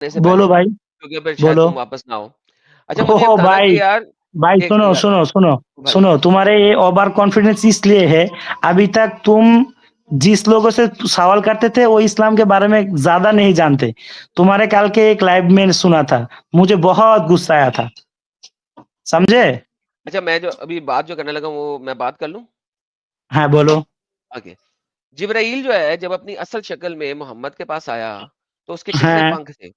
سے بولو پہلے بھائی کیونکہ پھر شاید بولو. تم واپس نہ آؤ. اچھا مجھے یہ او بتانا کہ بھائی یار بھائی ایک سنو سنو سنو بھائی سنو, تمہارے یہ اوور کانفیڈنس اس لیے ہے, ابھی تک تم جس لوگوں سے سوال کرتے تھے وہ اسلام کے بارے میں زیادہ نہیں جانتے. تمہارے کل کے ایک لائیو میں نے سنا تھا, مجھے بہت غصہ آیا تھا, سمجھے؟ اچھا میں جو ابھی بات جو کرنے لگا وہ میں بات کر لوں. ہاں بولو. اوکے. جبرائیل جو ہے جب اپنی اصل شکل میں محمد کے پاس آیا تو اس کے کتنے ہاں پنکھ تھے؟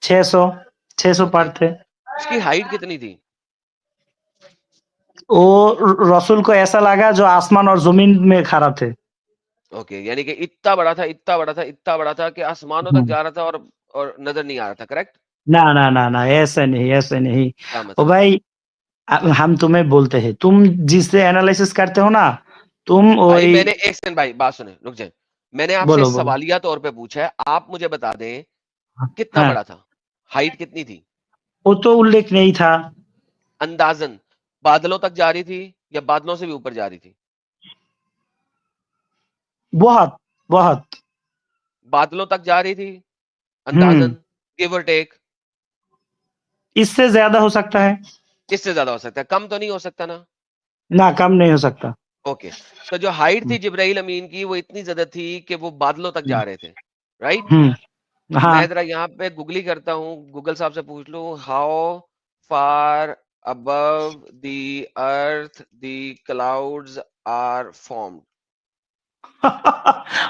600 پر اوکے. تھے. اس کی ہائٹ کتنی تھی؟ وہ رسول کو ایسا لگا جو آسمان اور زمین میں کھڑا تھے. اوکے یعنی کہ اتنا بڑا تھا اتنا بڑا تھا اتنا بڑا تھا کہ آسمانوں تک جا رہا تھا اور نظر نہیں آ رہا تھا. کریکٹ؟ نہ نہ نہ نہ, ایسے نہیں ایسے نہیں. کیا او مطلب؟ بھائی ہم تمہیں بولتے ہیں, تم جس سے اینالیسس کرتے ہو نا تم بھائی وہی. میں نے ایک سیکنڈ بھائی بات سنیں رک جائیں. میں نے آپ سے بولو بولو. سوالیہ طور پہ پوچھا ہے, آپ مجھے بتا دیں کتنا ہاں بڑا تھا, ہائٹ کتنی تھی وہ تو اللیکھ نہیں تھا. اندازن؟ بادلوں تک جا رہی تھی یا بادلوں سے بھی اوپر جا رہی تھی؟ بہت بہت. بادلوں تک جا رہی تھی ہوں اندازن, گیو اور ٹیک؟ اس سے زیادہ ہو سکتا ہے. اس سے زیادہ ہو سکتا ہے, کم تو نہیں ہو سکتا نا؟ نہ کم نہیں ہو سکتا. اوکے. تو جو ہائٹ تھی جبرائیل امین کی وہ اتنی زیادہ تھی کہ وہ بادلوں تک جا رہے تھے, رائٹ؟ ہوں ہاں میں ذرا یہاں پہ گوگلی کرتا ہوں, گوگل صاحب سے پوچھ لوں how far above the earth the clouds are formed.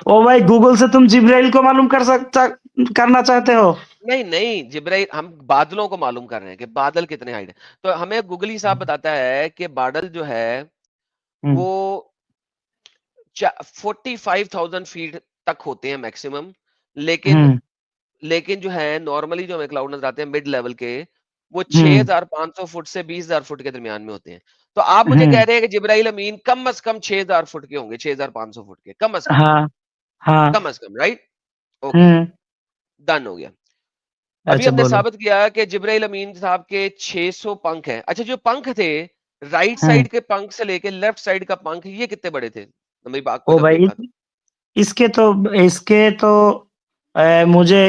او بھائی گوگل سے تم جبرائیل کو معلوم کرنا چاہتے ہو؟ نہیں نہیں, جبرائیل ہم بادلوں کو معلوم کر رہے ہیں کہ بادل کتنے ہائٹ ہے. تو ہمیں گوگلی صاحب بتاتا ہے کہ بادل جو ہے وہ 45,000 فیٹ تک ہوتے ہیں میکسیمم, لیکن لیکن جو ہے نارملی جو ہمیں کلاؤڈ نظر آتے ہیں مڈ لیول کے وہ 6,500 فٹ سے 20,000 فٹ کے درمیان میں ہوتے ہیں. تو آپ مجھے کہہ رہے ہیں کہ جبرائیل امین کم از کم 6,000 فٹ کے ہوں گے, 6,500 فٹ کے کم از کم, ہاں ہاں. کم از کم, رائٹ؟ اوکے ڈن ہو گیا. ابھی اچھا ہم نے بولو. ثابت کیا کہ جبرائیل امین صاحب کے 600 پنکھ ہیں. اچھا جو پنکھ تھے رائٹ سائڈ کے پنکھ سے لے کے لیفٹ سائڈ کا پنکھ یہ کتنے بڑے تھے نبی پاک کو او جب بھائی دیکھا تھا؟ اس کے تو مجھے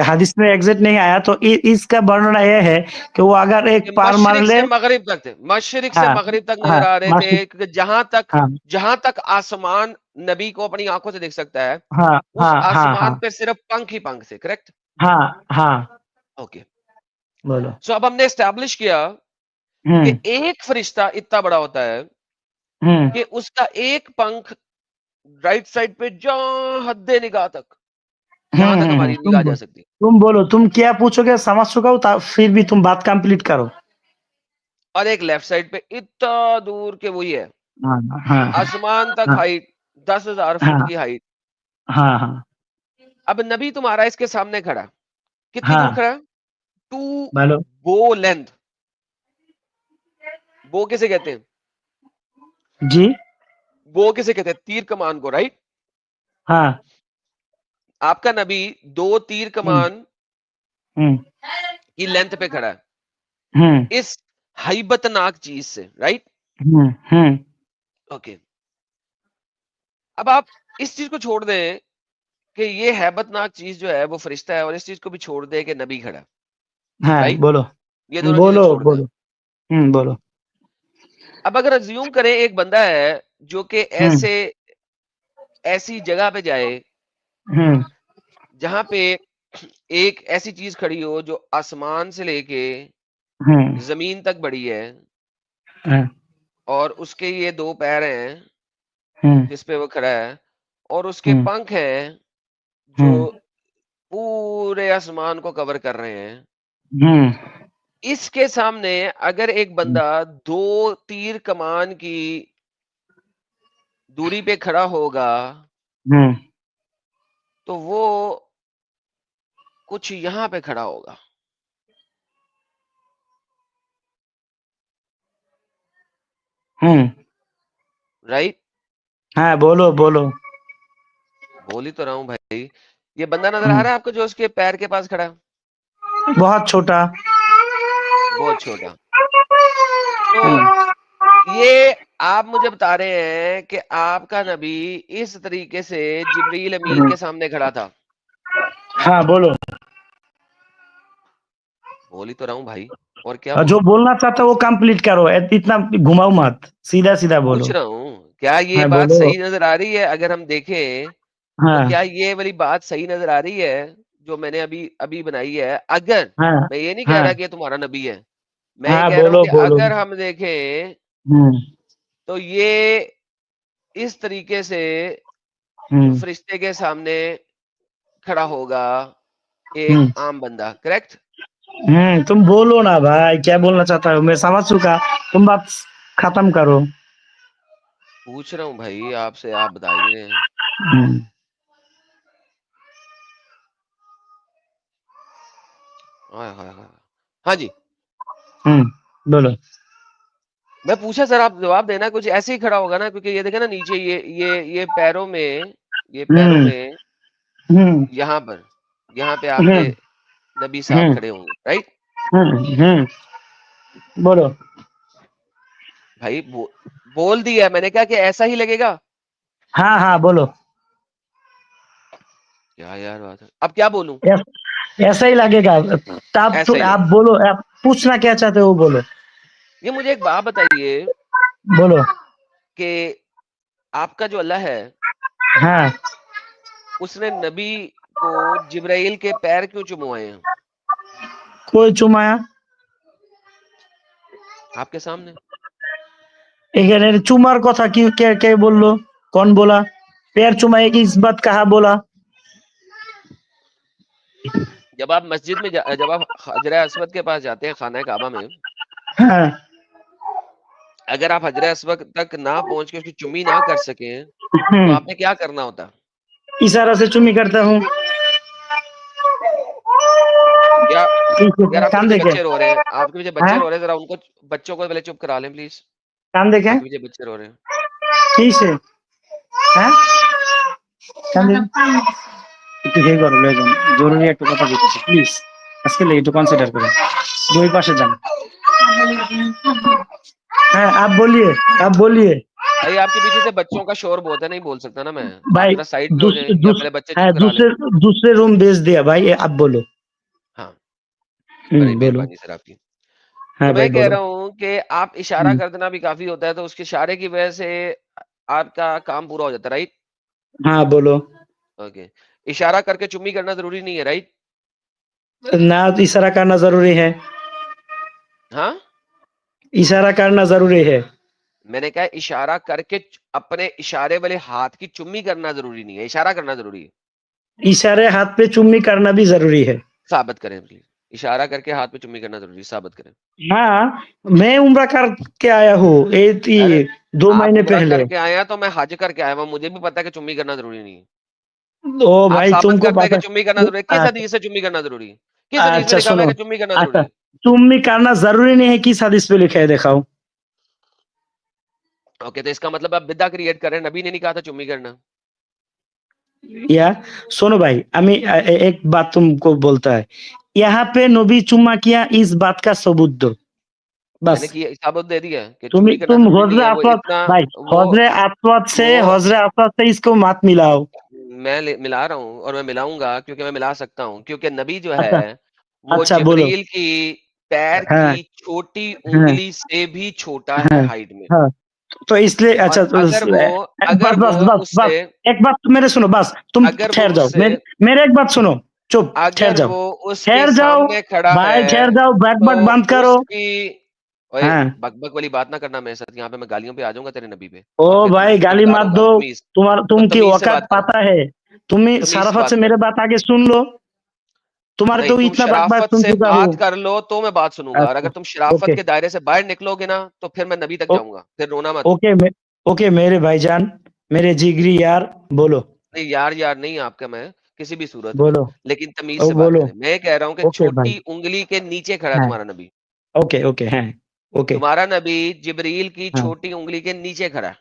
حدیث میں ایگزیکٹ نہیں آیا, تو اس کا ورننا یہ ہے کہ وہ اگر ایک پار مار مشرق لے. سے مغرب تک تھے, مشرق سے ہاں مغرب تک ہاں نظر آ رہے تھے, کیونکہ ہاں جہاں تک آسمان نبی کو اپنی آنکھوں سے دیکھ سکتا ہے ہاں اس ہاں ہاں ہاں آسمان پہ صرف پنکھ ہی پنکھ تھے. کریکٹ؟ ہاں ہاں اوکے. بولو. سو اب ہم نے اسٹیبلش کیا کہ ایک فرشتہ اتنا بڑا ہوتا ہے کہ اس کا ایک پنکھ رائٹ سائڈ پہ جہاں حد نگاہ تک, جہاں تک ہماری نگاہ جا سکتی, تم بولو تم کیا پوچھو گے, سمجھ چکا ہوں, پھر بھی تم بات کمپلیٹ کرو. اور ایک لیفٹ سائڈ پہ اتنا دور کہ وہی ہے ہاں ہاں آسمان تک ہاں ہائٹ 10,000 فٹ ہاں کی ہائٹ. ہاں ہاں اب نبی تمہارا اس کے سامنے کھڑا, کتنی ہاں دور کھڑا؟ 2 بولو. بو لینتھ. بو کسے کہتے ہیں؟ جی بو کسے کہتے ہیں؟ تیر کمان کو, رائٹ؟ ہاں آپ کا نبی 2 تیر کمان کی لینتھ پہ کھڑا ہے اس ہیبت ناک چیز سے, رائٹ؟ اوکے. اب آپ اس چیز کو چھوڑ دیں کہ یہ ہیبت ناک چیز جو ہے وہ فرشتہ ہے, اور اس چیز کو بھی چھوڑ دیں کہ نبی کھڑا, ہاں رائٹ؟ بولو یہ دونوں چیزیں بولو چھوڑ دیں. بولو. بولو. اب اگر ازیوم کریں ایک بندہ ہے جو کہ ایسی جگہ پہ جائے جہاں پہ ایک ایسی چیز کھڑی ہو جو آسمان سے لے کے زمین تک بڑی ہے, اور اس کے یہ 2 پیر ہیں جس پہ وہ کھڑا ہے, اور اس کے پنکھ ہیں جو پورے آسمان کو کور کر رہے ہیں. اس کے سامنے اگر ایک بندہ 2 تیر کمان کی دوری پہ کھڑا ہوگا تو وہ کچھ یہاں پہ کھڑا ہوگا. رائٹ؟ ہاں بولو بولو. بول ہی تو رہا ہوں بھائی. یہ بندہ نظر آ رہا ہے آپ کو جو اس کے پیر کے پاس کھڑا ہے؟ بہت چھوٹا. بہت چھوٹا. تو یہ آپ مجھے بتا رہے ہیں کہ آپ کا نبی اس طریقے سے جبریل امین کے سامنے کھڑا تھا. हाँ बोलो। बोल ही तो रहा हूँ भाई, और क्या जो बोलूं? बोलना चाहता वो कंप्लीट करो, इतना घुमाओ मत, सीधा सीधा पूछ बोलो। रहा हूँ, क्या ये हाँ बात बोलो। सही नजर आ रही है? अगर हम देखें तो हाँ क्या ये वाली बात सही नजर आ रही है जो मैंने अभी अभी बनाई है? अगर, हाँ मैं ये नहीं कह हाँ रहा कि ये तुम्हारा नबी है, मैं ये हाँ कह रहा हूँ बोलो कि बोलो। अगर हम देखें हम्म तो ये इस तरीके से हम्म फरिश्ते के सामने खड़ा होगा एक हम्म आम बंदा, करेक्ट? तुम बोलो ना भाई, क्या बोलना चाहता हो, मैं समझ चुका, तुम बात खत्म करो। पूछ रहा हूँ भाई आपसे, आप बता ही नहीं रहे हैं। हम्म हाय हाय हाय। हाँ जी, बोलो। मैं पूछा सर, आप जवाब देना। कुछ ऐसे ही खड़ा होगा ना, क्योंकि ये देखे ना नीचे, ये पैरों में, ये पैरों हम्म में हम्म यहाँ पर, यहाँ पे हम्म आपके नबी साहब हम्म खड़े होंगे, राइट? हम्म बोलो। भाई बोल दिया मैंने, क्या कि ऐसा ही लगेगा? हाँ हाँ बोलो। क्या यार बात है, अब क्या बोलूं? ऐसा ही लगेगा। आप ऐसा तो ही आप लगेगा। बोलो, आप पूछना क्या चाहते हो बोलो। ये मुझे एक बात बताइए बोलो। कि आपका जो अल्लाह है, हाँ, उसने नबी को जिब्राइल के पैर क्यों चुमवाए हैं कोई चुमाया? आपके सामने? এখানে চুমার কথা কি, কে কে বললো? कौन बोला? पैर चुमाए की इस बात कहा बोला? जब आप मस्जिद में जब आप हजर अस्वद के पास जाते हैं, खाना काबा में, हाँ अगर आप हजर अस्वद तक ना पहुंच के उसकी चुम्मी ना कर सके तो हम्म, आपने क्या करना होता? इशारा से चुम्मी करता हूँ। या यार, आपके कान पीछे देखे? बच्चे रो रहे हैं, आपके पीछे बच्चे हाँ, रो रहे हैं, जरा उनको, बच्चों को पहले चुप करा लें प्लीज। कान देखे? आपके पीछे बच्चे रो रहे हैं। কিসে? হ্যাঁ, কান দেখে? একটু হে করো, লয়ে যান, জরুরি একটা কথা বলতেছি প্লিজ, আজকে লেগে একটু কনসিডার করুন, দুই পাশে যান। হ্যাঁ आप बोलिए, आप बोलिए। भाई आपके पीछे से बच्चों का शोर बहुत है, नहीं बोल सकता ना मैं। आप भाई जरा साइड पे हो दूस, जाएं या दूस, पहले बच्चे है चुप करा लें। दूसरे दूसरे रूम भेज दिया भाई, आप बोलो। हाँ, बड़ी बोलो। मेहरबानी सर आपकी। हाँ तो भाई मैं कह बोलो। रहा हूँ कि आप इशारा हम्म, कर देना भी काफी होता है, तो उसके इशारे की वजह से आपका काम पूरा हो जाता है, राइट? हाँ बोलो। ओके। इशारा करके चुम्मी करना जरूरी नहीं है, राइट? ना इशारा करना जरूरी है, हाँ, इशारा करना जरूरी है। मैंने कहा इशारा करके अपने इशारे वाले हाथ की चुम्मी करना जरूरी नहीं है, इशारा करना जरूरी है। इशारे हाथ पे चुम्मी करना भी जरूरी है। साबित करें प्लीज। इशारा करके हाथ पे चुम्मी करना जरूरी है, साबित करें। हाँ, मैं उम्रा करके आया हूँ अरे, 2 महीने आप उम्रा पहले। करके आए हैं तो मैं हज करके आया हूँ, मुझे भी पता है कि चुम्मी करना जरूरी नहीं है। ओ आप भाई साबित तुमको करते हैं कि पता। चुम्मी करना जरूरी है, किस अच्छा, हदीस से चुम्मी करना जरूरी है? किस हदीस में अच्छा लिखा हुआ सुनो। है कि चुम्मी करना जरूरी अच्छा, है? चुम्मी करना जरूरी नहीं है, किस हदीस पे लिखा है दिखाओ। ओके, तो इसका मतलब आप बिद्दा क्रिएट कर रहे हैं, नबी ने नहीं कहा था चुम्मी करना। या सुनो भाई, एक बात तुमको बोलता है, यहाँ पे नबी चुम्मा किया, इस बात का सबूत दो मैंने बस। किया, साबित दे दिया कि चुम्मी करना तुम जरूरी नहीं हजरे है, वो असवद इतना, भाई, वो वो हजरे असवद से इसको मत मिलाओ। मैं मिला रहा हूँ और मैं मिलाऊंगा, क्योंकि मैं मिला सकता हूँ, क्योंकि नबी जो अच्छा, है वो अच्छा बोलो। जिब्रील की पैर हाँ की छोटी हाँ उंगली से भी छोटा है हाँ हाइट में। हाँ, तो इसलिए और अच्छा अगर बस वो बस बस बस, उससे एक बात तो मेरे सुनो, बस तुम अगर वो ठहर जाओ, उससे मेरे एक बात सुनो, चुप ठहर अगर जाओ, वो उसके ठहर जाओ सामने खड़ा भाई, है ठहर जाओ, बैक तो बैक बंद करो। उसकी, ओए, हाँ, बकबक वाली बात ना करना मेरे साथ, यहाँ पे मैं गालियों पे आ जाऊंगा तेरे नबी पे, ओ और फिर भाई गाली जिम्मेदार मत होगा दो, तमीज। तो तुम की तमीज से औकात बात कर, पता है, तुम्हें तमीज से शराफत बात से कर। मेरे बात आगे सुन लो, तुम्हारे नहीं, तो तुम इतना बात बात शराफत सुन से चुका बात हूँ। कर लो तो मैं बात सुनूंगा, और अगर अच्छा, तुम शराफत ओके के दायरे से बाहर निकलोगे ना तो फिर मैं नबी तक ओ, जाऊंगा, फिर रोना मत। ओके ओके मेरे भाईजान, मेरे जिगरी यार, बोलो। नहीं यार, यार नहीं आपका मैं किसी भी सूरत में, बोलो। लेकिन तमीज ओ से बात बोलो। करें। मैं कह रहा हूँ कि ओके भाई। छोटी उंगली के नीचे खड़ा है हाँ, तुम्हारा नबी। ओके ओके, हाँ, ओके। तुम्हारा नबी जिब्रील की हाँ, छोटी उंगली के नीचे खड़ा है,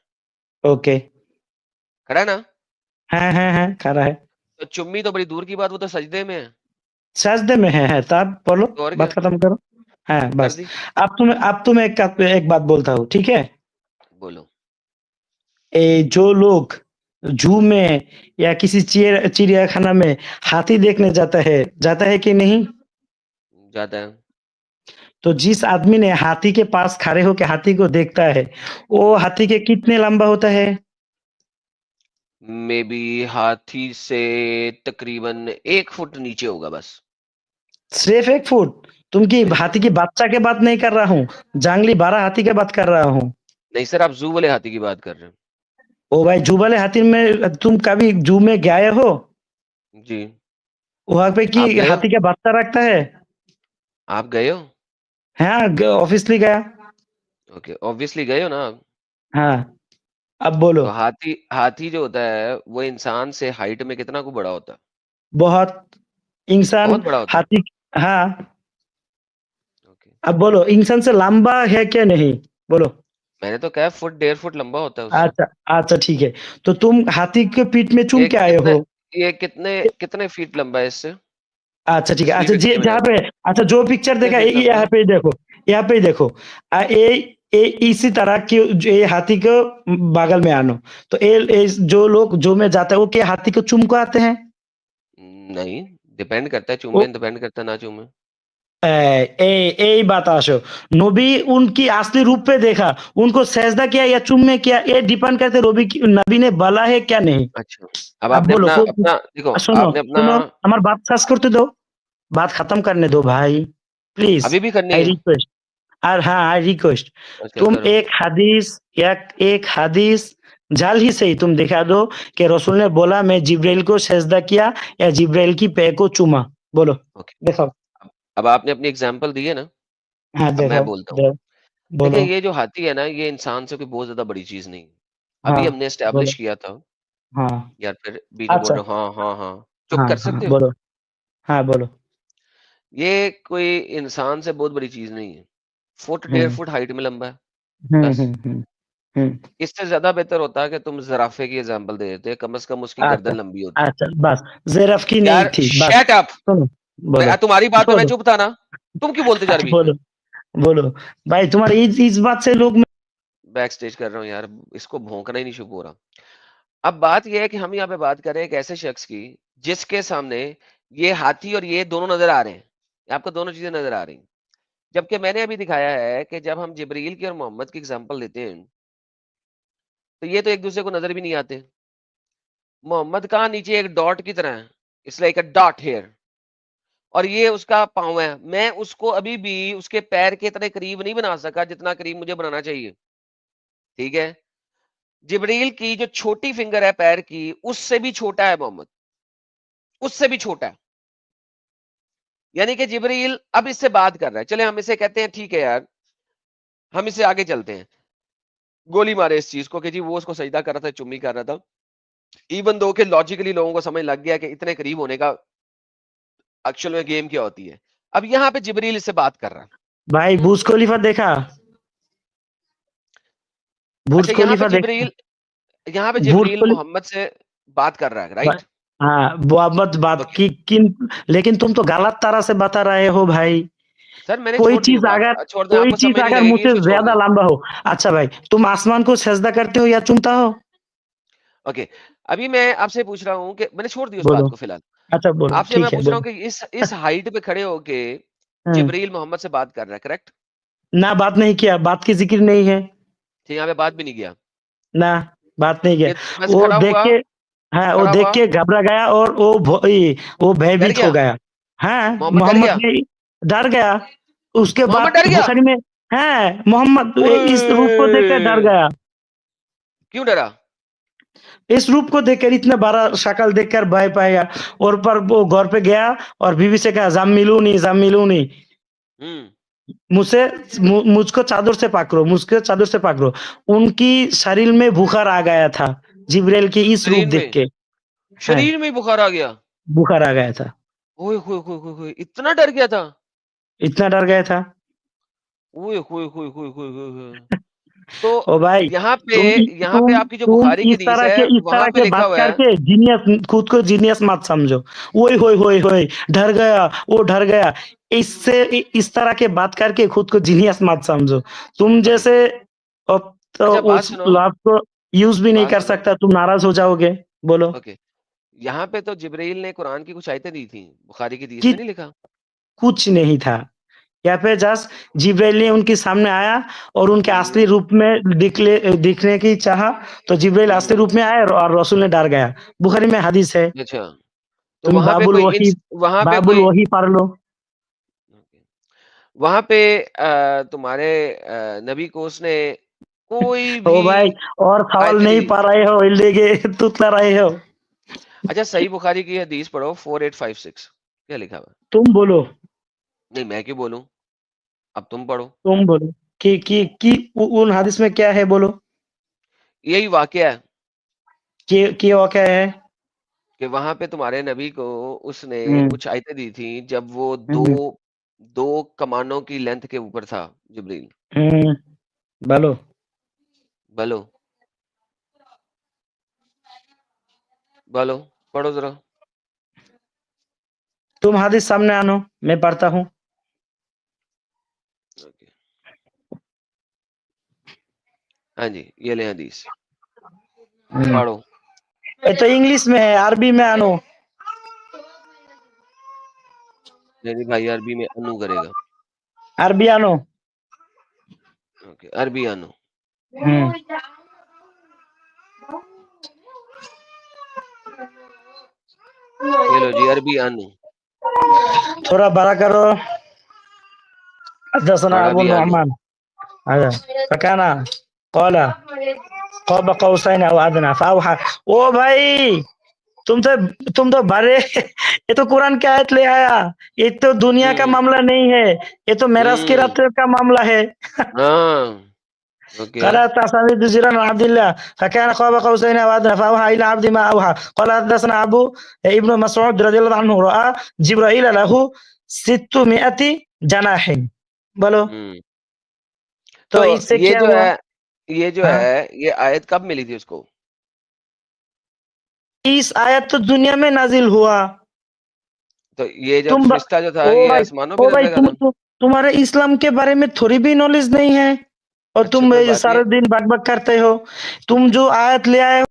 ओके। खड़ा है ना? हाँ हाँ हाँ, खरा है। तो चुम्मी तो बड़ी दूर की बात, वो तो सजदे में है। सजदे में है, तब बोलो, तो और बात क्या, खत्म करो। हाँ कर बस। दी। अब तुम्हें एक बात बोलता हूँ, ठीक है? बोलो। जो लोग जू में या किसी चिड़ियाखाना में हाथी देखने जाता है कि नहीं? जाता है। तो जिस आदमी ने हाथी के पास खड़े होकर हाथी को देखता है, वो हाथी के कितने लंबा होता है? मे बी हाथी से तकरीबन 1 फुट नीचे होगा बस। सिर्फ 1 फुट? तुम की बिल्कुल। हाथी की बच्चा के बात नहीं कर रहा हूँ, जंगली बड़ा हाथी की बात कर रहा हूँ। नहीं सर, आप ज़ू वाले हाथी की बात कर रहे हैं। ओ भाई, जू वाले हाथी में तुम कभी जू में गए हो? जी। वहाँ पे आप की गए हो? हाथी का बच्चा रखता है? आप गए हो? हाँ, ऑब्वियसली गया। ओके, ऑब्वियसली गए हो ना आप? हाँ, अब बोलो। तो हाथी हाथी जो होता है वो इंसान से हाइट में कितना को बड़ा होता है? बहुत। इंसान बहुत बड़ा होता है। हाथी। हाँ, ओके। अब बोलो, इंसान से लंबा है क्या नहीं? बोलो। मैंने तो कहा फुट 1.5 फुट लंबा होता है उससे। अच्छा, अच्छा ठीक है। तो तुम हाथी के पीठ में चूम ये के आए कितने हो? ये कितने कितने फीट लंबा है इससे? अच्छा ठीक है। असली अच्छा जी, पिक्चर में जहाँ डालो। पे अच्छा जो पिक्चर कितने देखा फीट लंबा यहाँ है? पे देखो, यहाँ पे देखो। ये इसी तरह की ये हाथी को बगल में आनो। तो ये जो लोग जो में जाते हैं वो क्या हाथी को चूम को आते हैं? नहीं, डिपेंड करता है, वो चूमे डिपेंड करता है ना चूमे। यही बात आशो। नबी उनकी असली रूप पे देखा, उनको सजदा किया या चुम्मे किया, ये डिपेंड करते नबी ने बोला है क्या नहीं। अच्छा, अब अब आपने बोलो, अपना अपना देखो, सुनो आपने अपना सुनो, हमारी बात सच करते दो, बात खत्म करने दो भाई, प्लीज। अभी भी करनी आई है? रिक्वेस्ट। और हाँ, आई रिक्वेस्ट। अच्छा, तुम करो। एक हदीस जाल ही सही तुम दिखा दो कि रसूल ने बोला मैं जिब्राइल को सजदा किया या जिब्राइल की पैर को चूमा। बोलो। ओके। देखो। अब आपने अपनी एग्जांपल दी है ना, हाँ अब मैं देखो। बोलता हूँ। दे, देखिए, बोलो। ये जो हाथी है ना, ये इंसान से कोई बहुत ज़्यादा बड़ी चीज़ नहीं है। हाँ, अभी हमने बोलो। एस्टैब्लिश किया था, हाँ। या फिर बीच में बोल अच्छा। रहे हो हाँ, हाँ, हाँ। चुप हाँ, कर हाँ, सकते हो? बोलो। हाँ, बोलो। ये कोई इंसान से बहुत बड़ी चीज़ नहीं है। फुट, हुँ। 1.5 फुट हाइट में लंबा है, हुँ, बस। हुँ, हुँ, हुँ। इससे ज़्यादा बेहतर होता है कि तुम ज़राफ़े की एग्ज़ाम्पल दे देते, कम से कम उसकी अच्छा, गर्दन लंबी होती। अच्छा बस, ज़ेरफ़ की नहीं यार थी, बस। Shut up! सुनो, बोलो, मैं तुम्हारी बात पे मैं बोलो। चुप था ना, तुम क्यों बोलते जा रहे बीच में? बोलो, बोलो। भाई तुम्हारी इस बात से लोग बैक स्टेज कर रहा हूँ यार, इसको भौंकना ही नहीं शुरू हो रहा। अब बात ये है कि हम यहाँ पे बात कर रहे हैं एक ऐसे शख्स की, जिसके सामने ये हाथी और ये दोनों नज़र आ रहे हैं। आपको दोनों चीज़ें नज़र आ रही हैं। जबकि मैंने अभी दिखाया है कि जब हम जिब्रील की और मोहम्मद की एग्ज़ाम्पल देते हैं, तो ये तो एक-दूसरे को नज़र भी नहीं आते। मोहम्मद का नीचे एक डॉट की तरह है, it's like a dot here, और ये उसका पाँव है। मैं उसको अभी भी उसके पैर के इतने करीब नहीं बना सका जितना करीब मुझे बनाना चाहिए। ठीक है? जिब्रील की जो छोटी फिंगर है पैर की, उससे भी छोटा है मोहम्मद, उससे भी छोटा है। यानी कि जिब्रील अब इससे बात कर रहा है। चले हम इसे कहते हैं ठीक है यार, हम इससे आगे चलते हैं। गोली मारे इस चीज़ को कि जी वो उसको सजदा कर रहा था, चुम्मी कर रहा था। इवन दो कि लॉजिकली लोगों को समझ लग गया कि इतने करीब होने का एक्चुअल में गेम क्या होती है। अब यहाँ पे जिब्रील इससे बात कर रहा है। भाई बुर्ज खलीफा देखा? बुर्ज अच्छा, खलीफा देखा? यहाँ पे बुर्ज जिब्रील खली मोहम्मद से बात कर रहा है, ब राइट? हाँ, वो मत बात ओके। की किन, लेकिन तुम तो गलत तरह से बता रहे हो भाई। सर मैंने कोई छोड़ दी वो चीज़ बात। अगर छोड़ दें, कोई आपको चीज़ समझ नहीं अगर लगेगी मुझसे इसको छोड़ ज़्यादा दें। लंबा हो, अच्छा भाई, तुम आसमान को सजदा करते हो या चूमता हो? ओके। अभी मैं आपसे पूछ रहा हूँ कि मैंने छोड़ दी उस बात बोलो। को फिलहाल। अच्छा बोलो, आपसे मैं ठीक है, पूछ रहा हूँ बोलो। कि इस हाइट पे खड़े होके हुँ। जिब्रील मोहम्मद से बात कर रहा है, करेक्ट? ना, बात नहीं किया, बात की ज़िक्र नहीं है। ठीक, यहाँ पे बात भी नहीं किया। ना, बात नहीं किया। ये बस वो खड़ा देख हुआ, के हाँ, वो खड़ा देख हुआ, के घबरा गया और वो डर भयभीत हो गया, गया। हाँ, मोहम्मद डर मोहम्मद गया, ने डर गया। उसके मोहम्मद बाद डर गया। बुखारी में है, मोहम्मद इस रूप को देखकर डर ओए! गया। क्यों डरा? इस रूप को देखकर, इतना बड़ा शक्ल देखकर भय पाया। और पर वो घर पे गया और बीवी से कहा, "ज़ाम मिलूनी, हुँ, मुझसे मुझको चादर से पकड़ो, मुझको चादर से पकड़ो।" उनकी शरीर में बुखार आ गया था, जिब्राइल की इस रूप शरीर देख में के। हैं, शरीर में ही बुखार आ गया। बुखार आ गया था। ओए होए होए होए होए! इतना डर गया था? इतना डर गया था। ओए होए होए होए होए होए होए! तो ओ भाई, यहाँ पे तुम यहाँ पे आपकी जो तुम बुखारी की हदीस है, इस वहाँ तरह पे के लिखा बात हुआ है। करके जीनियस, खुद को जीनियस मत समझो। ओए होए होए होए, डर गया, वो डर गया। इस तरह के बात करके खुद को जीनियस मत समझो। तुम ओके, जैसे अब तो अच्छा बात उस सुनो। लाभ को यूज भी नहीं कर सकता, तुम नाराज हो जाओगे. बोलो. ओके, यहाँ पे तो जिब्रील ने कुरान की कुछ आयतें दी थी, बुखारी की हदीस कि में नहीं लिखा. कुछ नहीं था. यहाँ पे जस्ट जिब्राइल ने उनके सामने आया और उनके असली रूप में दिखने की चाहा, तो जिब्राइल असली रूप में आया और रसूल ने डर गया. बुखारी में हदीस है. अच्छा, तो तुम वहां पे कोई बाबुल वही पढ़ लो. वहां पे तुम्हारे नबी को उसने कोई ओ भी भाई, और सवाल आयतें नहीं नहीं दी. पढ़ रहे हो, लेके तुतला रहे हो. अच्छा, सही बुखारी की हदीस पढ़ो 4856, क्या लिखा हुआ है? तुम बोलो. नहीं, मैं क्यों बोलूं, अब तुम पढ़ो. तुम बोलो कि उन हदीस में क्या है, बोलो. यही वाकया है कि वो क्या है. कि वहां पे तुम्हारे नबी को उसने हम्म, कुछ आयतें दी थी जब वो दो हम्म, दो कमानों की लेंथ के ऊपर था जिब्रील. हम्म, बोलो. बोलो, बोलो, पढ़ो जरा. तुम हदीस सामने आनो, मैं पढ़ता हूँ. ओके, हाँ जी, ये ले हदीस, पढ़ो. ये तो इंग्लिश में है, अरबी में आनो. नहीं भाई, अरबी में अनु करेगा. अरबी आनो. ओके, अरबी अनु. हम्म. ये लो जी, अरबी अनु. थोड़ा बड़ा करो. حدثنا बड़ा أبو भी अनु. النعمان هذا فكان قال قاب قوسين أو أدنى فأوحى. ओ भाई, तुम तो बड़े ये तो कुरान की आयत ले आया. ये तो दुनिया का मामला नहीं है, ये तो मेराज की रात का मामला है. हाँ, ओके. قال حدثنا جزيرة عن عبد الله فكان قاب قوسين أو أدنى فأوحى إلى عبد ما أوحى. قال حدثنا أبو ابن مسعود رضي الله عنه رأى جبرائيل له 600 جناح. बोलो. तो तो इससे ये क्या जो हुआ. है, ये जो हाँ, है, ये आयत कब मिली थी उसको? इस आयत तो दुनिया में नाजिल हुआ. तो ये जब तुम फरिश्ता जो था, ओ ये भाई, आसमानों में नजर तुम था. तुम्हारे इस्लाम के बारे में थोड़ी भी नॉलेज नहीं है, और अच्छा, तुम कोई बात नहीं. सारे दिन बकबक करते हो. तुम जो आयत ले आए.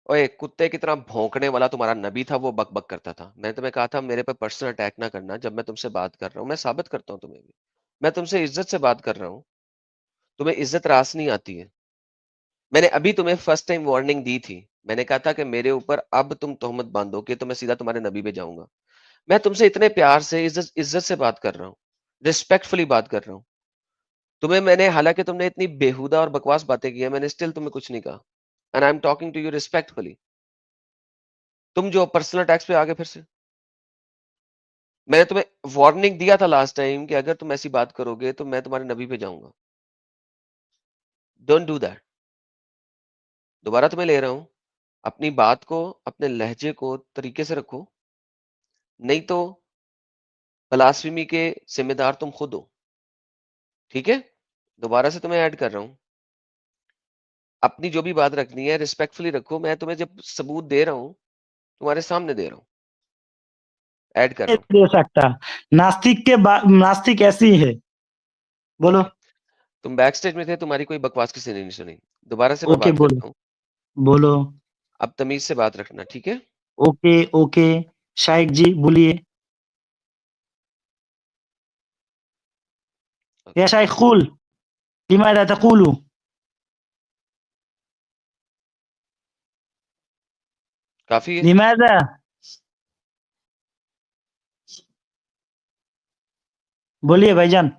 ओए, कुत्ते की तरह भौंकने वाला तुम्हारा नबी था, वो बक बक करता था. मैंने तुम्हें कहा था मेरे पे पर्सनल अटैक ना करना. जब मैं तुमसे बात कर रहा हूँ, मैं साबित करता हूँ तुम्हें भी. मैं तुमसे इज्जत से बात कर रहा हूँ, तुम्हें इज्जत रास नहीं आती है. मैंने अभी तुम्हें फर्स्ट टाइम वार्निंग दी थी. मैंने कहा था कि मेरे ऊपर अब तुम तोहमत बांधोगे तो मैं सीधा तुम्हारे नबी पे जाऊंगा. मैं तुमसे इतने प्यार से, इज्जत इज्जत से बात कर रहा हूँ, रिस्पेक्टफुली बात कर रहा हूँ. तुम्हें मैंने, हालांकि तुमने इतनी बेहुदा और बकवास बातें की है, मैंने स्टिल तुम्हें कुछ नहीं कहा. And I am talking to you respectfully. तुम जो पर्सनल अटैक्स पे आगे फिर से, मैंने तुम्हें वार्निंग दिया था लास्ट टाइम कि अगर तुम ऐसी बात करोगे तो मैं तुम्हारे नबी पे जाऊंगा. Don't do that. दोबारा तुम्हें ले रहा हूं, अपनी बात को, अपने लहजे को तरीके से रखो, नहीं तो ब्लास्फेमी के जिम्मेदार तुम खुद हो. ठीक है, दोबारा से तुम्हें ऐड कर रहा हूं. अपनी जो भी बात रखनी है रिस्पेक्टफुली रखो. मैं तुम्हें जब सबूत दे रहा हूं, तुम्हारे सामने दे रहा हूं, ऐड कर रहा हूं. दे सकता. नास्तिक ऐसी है. बोलो. ओके, तुम बैक स्टेज में थे, तुम्हारी कोई बकवास किसी ने नहीं सुनी. दोबारा से मैं ओके, बात बोलो. करता हूँ, बोलो. अब तमीज से बात रखना, ठीक है? Okay, okay. शाइक जी बोलिए. ओके, يا شيخ قول. لماذا تقول. काफी है. لماذا. बोलिए भाईजान.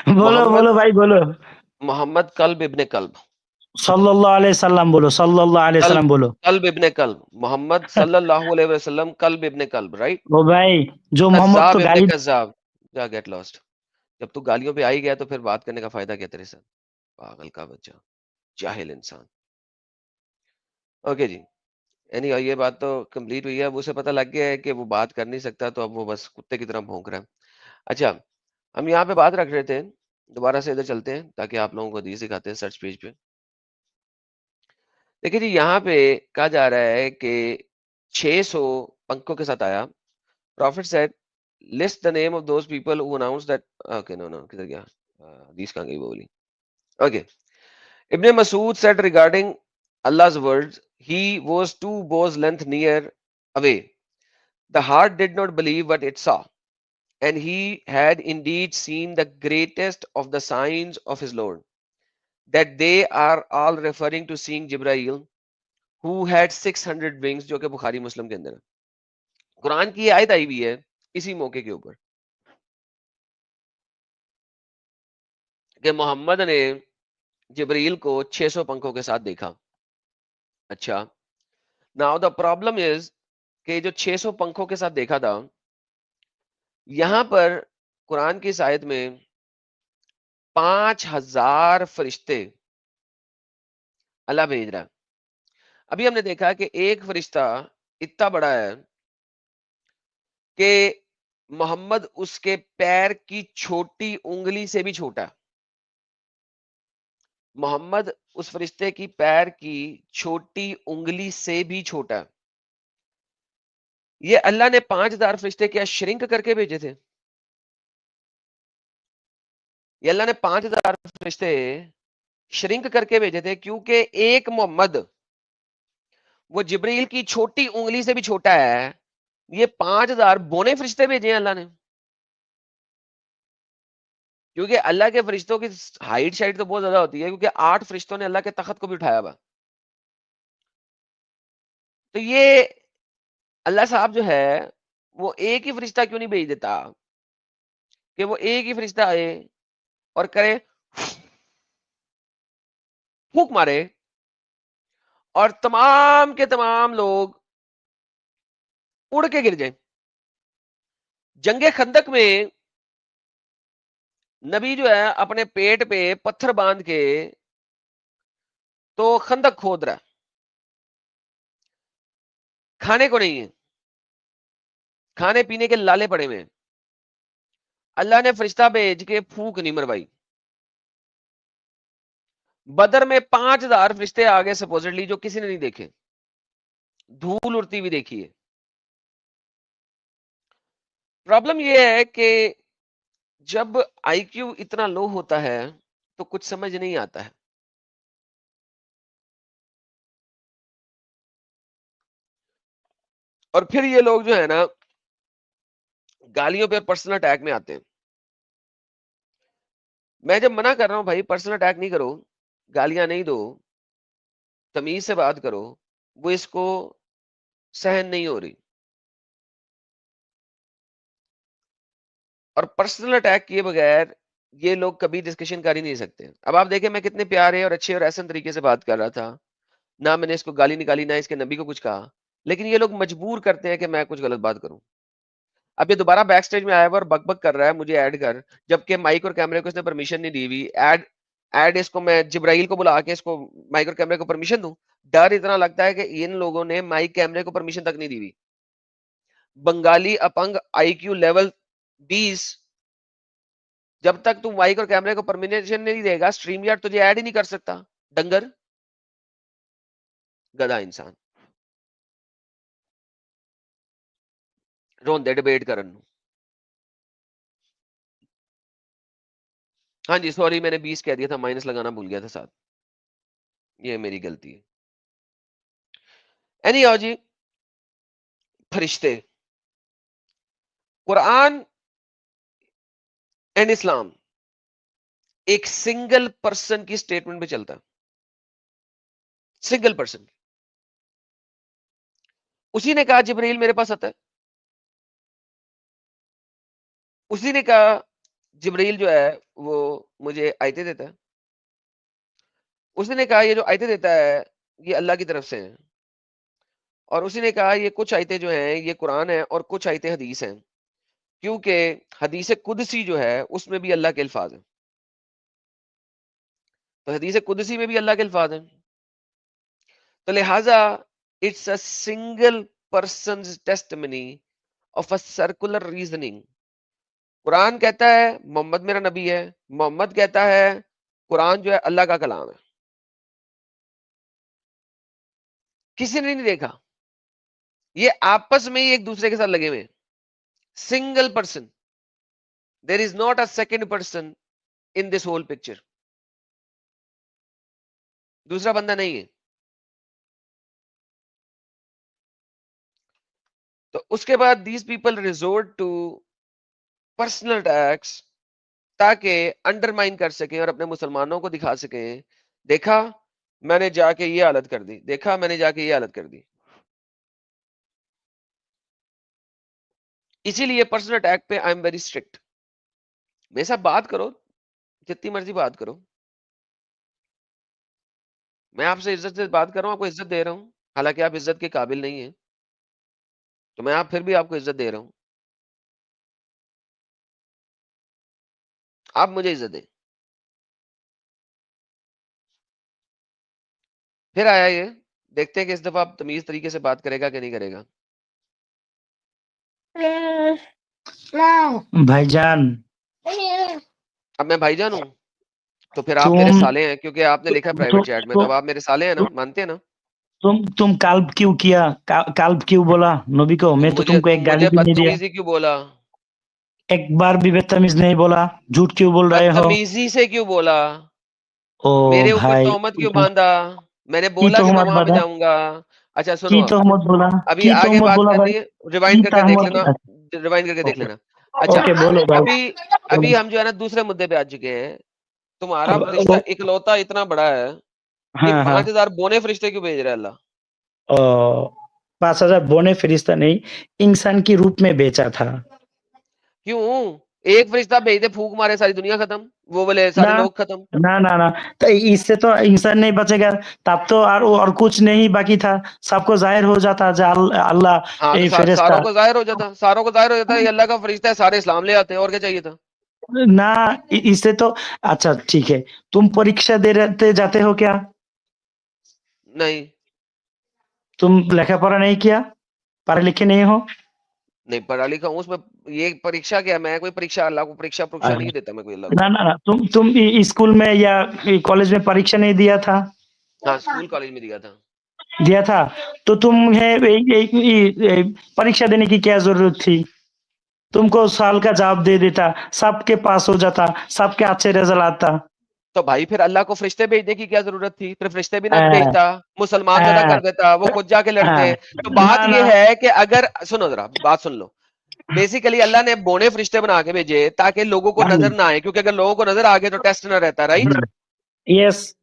बोलो मोहम्मद बोलो भाई बोलो. मोहम्मद कल्ब इब्ने कल्ब. सल्लल्लाहु अलैहि वसल्लम बोलो. सल्लल्लाहु अलैहि कल्ब वसल्लम बोलो. कल्ब इब्ने कल्ब, मोहम्मद सल्लल्लाहु अलैहि वसल्लम कल्ब इब्ने कल्ब, राइट? ओ भाई, जो मोहम्मद कज्जाब को इब्ने गाली. कज्जाब. जा गेट लॉस्ट. जब तू गालियों पे आ ही गया तो फिर बात करने का फायदा क्या तेरे साथ? पागल का बच्चा, जाहिल इंसान. ओके जी, एनी ये बात तो कंप्लीट हुई है. अब उसे पता लग गया है कि वो बात कर नहीं सकता, तो अब वो बस कुत्ते की तरह भौंक रहा है. अच्छा, हम यहाँ पे बात रख रहे थे, दोबारा से इधर चलते हैं ताकि आप लोगों को हदीस दिखाते हैं सर्च पेज पे. देखिए जी, यहाँ पे कहा जा रहा है कि 600 पंखों के साथ आया. Profit said list the name of those people who announced that. Okay, no, kidhar gaya? These kahan gayi boli? Okay. Ibn Masud said regarding Allah's words, he was 2 bows length near away. The heart did not believe what it saw, and he had indeed seen the greatest of the signs of his Lord. That they are all referring to seeing Jibrail, who had 600 wings, جو کہ بخاری مسلم کے اندر ہے. قرآن کی آیت آئی بھی ہے اسی موقع کے اوپر کہ محمد نے جبریل کو 600 پنکھوں کے ساتھ دیکھا. اچھا, ناؤ دا پرابلم از کہ جو 600 پنکھوں کے ساتھ دیکھا تھا, یہاں پر قرآن کی اس آیت میں 5000 فرشتے اللہ بھیج رہا ہے. ابھی ہم نے دیکھا کہ ایک فرشتہ اتنا بڑا ہے کہ محمد اس کے پیر کی چھوٹی انگلی سے بھی چھوٹا ہے. محمد اس فرشتے کی پیر کی چھوٹی انگلی سے بھی چھوٹا. یہ اللہ نے 5000 فرشتے کیا شرنک کر کے بھیجے تھے؟ یہ اللہ نے 5000 فرشتے شرنک کر کے بھیجے تھے کیونکہ ایک محمد وہ جبریل کی چھوٹی انگلی سے بھی چھوٹا ہے. یہ 5000 بونے فرشتے بھیجے ہیں اللہ نے, کیونکہ اللہ کے فرشتوں کی ہائٹ شائٹ تو بہت زیادہ ہوتی ہے, کیونکہ 8 فرشتوں نے اللہ کے تخت کو بھی اٹھایا ہوا. تو یہ اللہ صاحب جو ہے وہ ایک ہی فرشتہ کیوں نہیں بھیج دیتا کہ وہ ایک ہی فرشتہ آئے اور کرے پھونک مارے اور تمام کے تمام لوگ اڑ کے گر جائیں. جنگ خندق میں نبی جو ہے اپنے پیٹ پہ پتھر باندھ کے تو خندق کھود رہا, کھانے کو نہیں ہے, کھانے پینے کے لالے پڑے ہوئے. اللہ نے فرشتہ بھیج کے پھونک نہیں مروائی. بدر میں 5000 فرشتے آگے سپوزٹلی جو کسی نے نہیں دیکھے, دھول اڑتی ہوئی دیکھی ہے. پرابلم یہ ہے کہ جب آئی کیو اتنا لو ہوتا ہے تو کچھ سمجھ نہیں آتا ہے. اور پھر یہ لوگ جو ہے نا گالیوں پہ پرسنل اٹیک میں آتے ہیں. میں جب منع کر رہا ہوں بھائی پرسنل اٹیک نہیں کرو, گالیاں نہیں دو, تمیز سے بات کرو, وہ اس کو سہن نہیں ہو رہی. اور پرسنل اٹیک کیے بغیر یہ لوگ کبھی ڈسکشن کر ہی نہیں سکتے. اب آپ دیکھیں میں کتنے پیارے اور اچھے اور احسن طریقے سے بات کر رہا تھا, نہ میں نے اس کو گالی نکالی نہ اس کے نبی کو کچھ کہا, لیکن یہ لوگ مجبور کرتے ہیں کہ میں کچھ غلط بات کروں. اب یہ دوبارہ بیک سٹیج میں آیا ہوا اور بک بک کر رہا ہے مجھے ایڈ کر, جبکہ مائک اور کیمرے کو اس نے پرمیشن نہیں دی ہوئی. ایڈ اس کو میں جبرائیل کو بلا کے اس کو مائک اور کیمرے کو پرمیشن دوں. ڈر اتنا لگتا ہے کہ ان لوگوں نے مائک کیمرے کو پرمیشن تک نہیں دی ہوئی. بنگالی اپنگ آئی کیو لیول 20, جب تک تم مائک اور کیمرے کو پرمیشن نہیں دے گا اسٹریم یارڈ تجھے ایڈ ہی نہیں کر سکتا. ڈنگر گدا انسان روندے ڈبیٹ کرن. ہاں جی سوری میں نے 20 کہہ دیا تھا, مائنس لگانا بھول گیا تھا ساتھ, یہ میری غلطی ہے. اینی جی فرشتے, قرآن اینڈ اسلام ایک سنگل پرسن کی سٹیٹمنٹ پہ چلتا ہے, سنگل پرسن. اسی نے کہا جبرائیل میرے پاس آتا ہے, اسی نے کہا جبرائیل جو ہے وہ مجھے آیتیں دیتا ہے, اسی نے کہا یہ جو آیتیں دیتا ہے یہ اللہ کی طرف سے ہیں, اور اسی نے کہا یہ کچھ آیتیں جو ہیں یہ قرآن ہے اور کچھ آیتیں حدیث ہیں, کیونکہ حدیث قدسی جو ہے اس میں بھی اللہ کے الفاظ ہیں. تو حدیث قدسی میں بھی اللہ کے الفاظ ہیں, تو لہذا it's a single person's testimony of a circular reasoning. Quran کہتا ہے محمد میرا نبی ہے, محمد کہتا ہے قرآن جو ہے اللہ کا کلام ہے. کسی نے نہیں دیکھا, یہ آپس میں ہی ایک دوسرے کے ساتھ لگے ہوئے, single person. There is not a second person in this whole picture. दूसरा बंदा नहीं है. तो उसके बाद these people resort to personal attacks ताकि अंडरमाइन कर सकें और अपने मुसलमानों को दिखा सकें, देखा मैंने जाके ये हालत कर दी, देखा मैंने जाके ये हालत कर दी. इसीलिए पर्सनल अटैक पे आई एम वेरी स्ट्रिक्ट. मेरे साथ बात करो, जितनी मर्जी बात करो, मैं आपसे इज्जत से बात कर रहा हूं, आपको इज्जत दे रहा हूं, हालांकि आप इज्जत के काबिल नहीं है, तो मैं आप फिर भी आपको इज्जत दे रहा हूं. आप मुझे इज्जत दें. फिर आया ये, देखते हैं कि इस दफा आप तमीज तरीके से बात करेगा कि नहीं करेगा. भाईजान, अब मैं भाईजान हूं तो फिर आप मेरे साले हैं, क्योंकि आपने लिखा प्राइवेट चैट में, तब आप मेरे साले हैं ना, मानते हैं ना. तुम काल्ब क्यों किया? काल्ब क्यों बोला नबी को? मैं तो तुमको एक गाली भी नहीं दिया. बदतमीजी क्यों बोला? एक बार भी बदतमीज नहीं बोला. झूठ क्यों बोल रहे हो? बदतमीजी से क्यों बोला? ओ मेरे ऊपर भाई, तोहमत क्यों बांधा? मैंने बोला कि मैं वहां पे जाऊंगा. अच्छा सुनो, तोहमत बोला, अभी आगे बात करनी है, रिवाइंड करके देख लेना, रिवाइंड करके देख लेना. अच्छा अभी हम जो है ना दूसरे मुद्दे पे आ चुके हैं. तुम्हारा फरिश्ता इकलौता इतना बड़ा है कि 5000 बोने फरिश्ते क्यों भेज रहा है अल्लाह? 5000 बोने फरिश्ता नहीं, इंसान की रूप में बेचा था. क्यों? एक फरिश्ता भेज दे, फूंक मारे, सारी दुनिया खत्म, वो बोले सारे लोग खत्म. ना, तो इससे तो इंसान नहीं बचेगा. तब तो और कुछ नहीं बाकी था, सबको जाहिर हो जाता अल्लाह सारों को जाहिर हो जाता है, ये अल्लाह का फरिश्ता है, सारे इस्लाम ले आते हैं, और क्या चाहिए था ना. इससे तो अच्छा ठीक है, तुम परीक्षा दे जाते हो क्या? नहीं. तुम लेखा पढ़ा नहीं किया? पढ़े लिखे नहीं हो? नहीं पढ़ा लिखा हूँ. उसमें ये परीक्षा क्या, मैं कोई परीक्षा, अल्लाह को परीक्षा नहीं देता मैं कोई अल्लाह को. ना, तुम स्कूल में या कॉलेज में परीक्षा नहीं दिया था? हाँ, स्कूल कॉलेज में दिया था. तो तुम्हें परीक्षा देने की क्या जरूरत थी? तुमको साल का जवाब दे देता, सबके पास हो जाता, सबके अच्छे रिजल्ट आता. तो भाई फिर अल्लाह को फरिश्ते भेजने की क्या जरूरत थी? फिर फरिश्ते भी ना भेजता, मुसलमान पैदा कर देता, वो खुद जाके लड़ते. तो बात ये है कि अगर सुनो जरा बात सुन लो, बेसिकली अल्लाह ने बोने फरिश्ते बना के भेजे ताकि लोगों को नजर ना आए, क्योंकि अगर लोगों को नजर आ गए तो टेस्ट ना रहता. राइट? यस.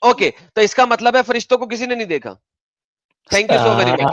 ओके, तो इसका मतलब है फरिश्तों को किसी ने नहीं देखा. Thank you so very much.